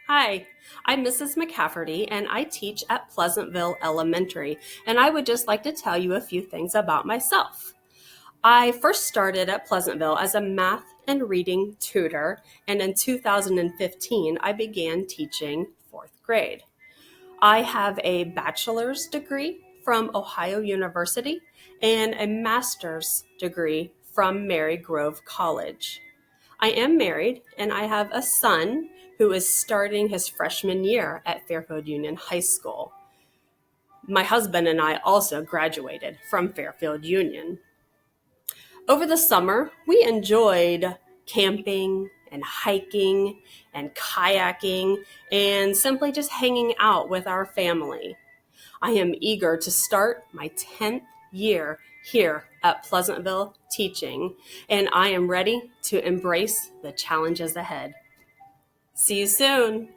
Hi, I'm Mrs. McCafferty and I teach at Pleasantville Elementary, and I would just like to tell you a few things about myself. I first started at Pleasantville as a math and reading tutor, and in 2015 I began teaching fourth grade. I have a bachelor's degree from Ohio University and a master's degree from Mary Grove College. I am married and I have a son who is starting his freshman year at Fairfield Union High School. My husband and I also graduated from Fairfield Union. Over the summer, we enjoyed camping and hiking and kayaking and simply just hanging out with our family. I am eager to start my 10th year here at Pleasantville teaching, and I am ready to embrace the challenges ahead. See you soon.